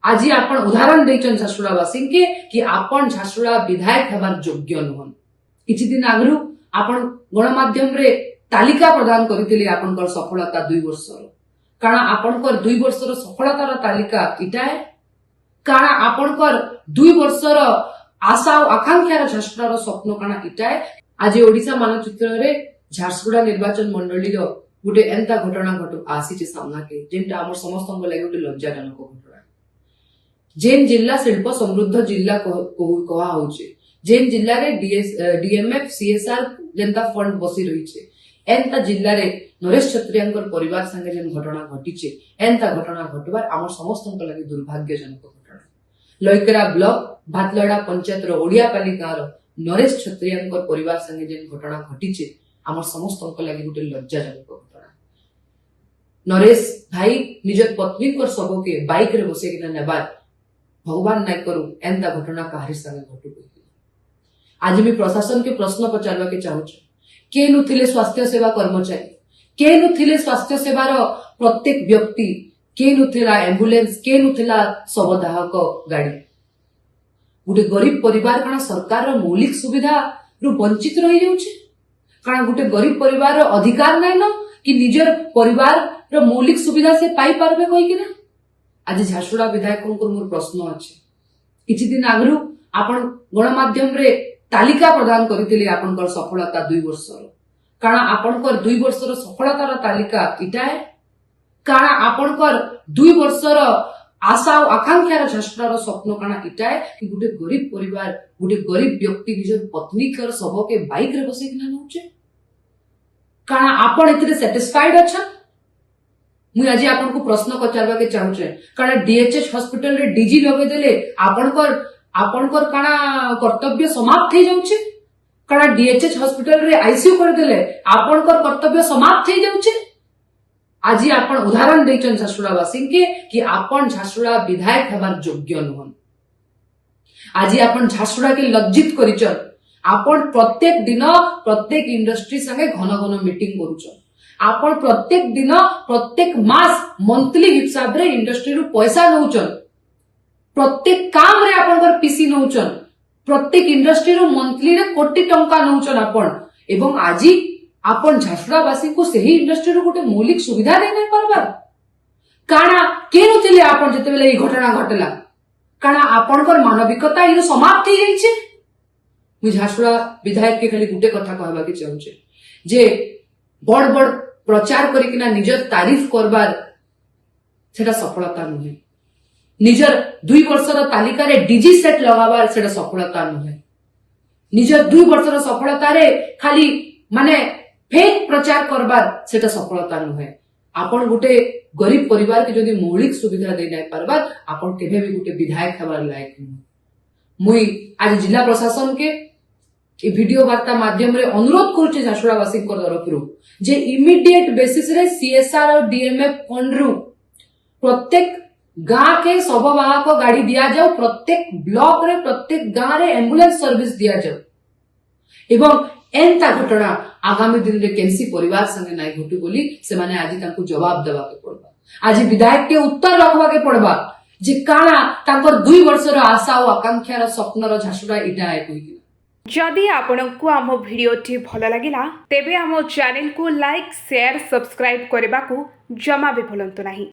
आज आपण उदाहरण देचन झारसुगुड़ावासी के कि आपण झारसुगुड़ा विधायक हबार योग्य नुहन। किछि दिन आगरु आपण गणमाध्यम रे तालिका प्रदान करथिले आपनकर सफलता 2 वर्षर। कारण आपनकर 2 वर्षर सफलतार तालिका इटा है। कारण आपनकर 2 वर्षर आशा और आकांक्षार झारसुगुड़ार स्वप्न कारण इटा है। आज ओडिशा मानचित्र रे झारसुगुड़ा निर्वाचन मंडली रो गोटे एंता घटना घटू आसी सामना के जेंटा हमर समस्त लगे गोटे लज्जाजनक घटना। जेन जिला शिल्प समृद्ध जिला कहा होचे, जेन जिल्ला रे डीएमएफ सीएसआर जेंता फंड बसी रही छे, एंता जिल्ला रे नरेश क्षत्रियांकर परिवार संगे जेन घटना घटीचे, एंता घटना घटवार आमर समस्त लगे दुर्भाग्यजनक घटना। लयकेरा ब्लॉक भातलड़ा पंचायत रो ओडियापाली गाँव नरेश क्षत्रियांकर परिवार संगे जेन घटना घटीचे, आमर समस्त लगे गोटे लज्जाजनक घटना। नरेश भाई निज पत्नी शव के बाइक रे बसेकिना नेबार भगवान नाय करू एंता घटना काहारी संगे घटू। आज मी प्रशासन के प्रश्न पचारवा के चाहूछ, के नुथिले स्वास्थ्य सेवा कर्मचारी, के नुथिले स्वास्थ्य सेवार प्रत्येक व्यक्ति, के नुथिला एम्बुलेंस, के नुथिला शवदाहक गाड़ी। गोटे गरीब परिवार कारण सरकार मौलिक सुविधा रु वंचित रही जाउछे। कारण गोटे गरीब परिवार अधिकार नाय न कि निजर परिवार मौलिक सुविधा से पाई पारबे कहि कि ना। आज झारसुगुड़ा विधायक मोर प्रश्न अच्छे। किछि दिन आगरु आपण गणमाध्यम रे तालिका प्रदान करथिले आपनकर सफलता 2 वर्षर। कारण आपनकर 2 वर्षर सफलतार तालिका इटा है। कारण आपनकर 2 वर्षर आशा और आकांक्षार झारसुगुड़ार स्वप्न कारण इटा है कि गोटे गरीब परिवार, गोटे गरीब व्यक्ति निज पत्नी कर शव के बाइक रे बसे किना नउचे। कारण आपण एथिरे सैटिस्फाइड अच्छा। मुझे आज आपको प्रश्न पचारवा के चाहूचे। कारण डीएचएच हॉस्पिटल रे डीजी लगे देले आपनकर काना कर्तव्य समाप्त हो जाउचे। कारण डीएचएच हॉस्पिटल रे आईसीयू कर देले आपनकर कर्तव्य समाप्त हो जाउचे। आज आपण उदाहरण देचन झारसुगुड़ावासी के कि आपण झारसुगुड़ा विधायक हबार योग्य नुहन। आज आपण झारसुगुड़ा के लज्जित करिचन। आपण प्रत्येक दिन प्रत्येक इंडस्ट्री संगे घन घन मीटिंग करूचन। आपण प्रत्येक दिन प्रत्येक मास मंथली हिसाब रे इंडस्ट्री रु पैसा नउचन। प्रत्येक काम रे आपनकर पीसी नउचन। प्रत्येक इंडस्ट्री रु मंथली रे कोटी टंका नउचन आपण। एवं आज आपण झारसुगुड़ावासी को सही इंडस्ट्री रु गोटे मौलिक सुविधा दे नै परबार। काना के नथिले आपण जतेबेले ई घटना घटला। काना आपनकर मानविकता इनु समाप्त हो जाइछे। मु झारसुगुड़ा विधायक के खाली गुटे कथा कहबा के चाहूचे जे बड़ बड़ प्रचार करिकिना निजर तारीफ करबार सेटा सफलता नुहे। निजर 2 वर्षर तालिका रे डीजी सेट लगाबार सेटा सफलता नुहे। निजर 2 वर्षर सफलता रे खाली माने फेक प्रचार करबार सेटा सफलता नुहे। आपण गोटे गरीब परिवार के जदि मौलिक सुविधा दे नै पारबार आपण केबे भी गोटे विधायक हबार लायक नुहे। मुई आज जिला प्रशासन के ए वीडियो वार्ता माध्यम रे अनुरोध करूचे झारसुगुड़ावासी तरफ जे इमीडिएट बेसिस रे सीएसआर और डीएमएफ फंड रु प्रत्येक गाँ के शववाहक गाड़ी दिया जाओ। प्रत्येक ब्लॉक रे प्रत्येक गाँ रे एम्बुलेंस सर्विस दिया जाओ। एवं एंता घटना आगामी दिन रे केनसी परिवार संगे नाय घटू बोली से माने आज तांको जवाब देवा के पड़बा। आज विधायक के उत्तर रखवा के पड़बा जे काना तांकर 2 वर्षर आशा और आकांक्षार स्वप्नर झारसुगुड़ा इटा है कहि। जदि आपनकु आम भिडियोटी भल लगिला तेबे आम चैनल को लाइक शेयर सब्सक्राइब करने को जमा भी भूलंतु नहीं।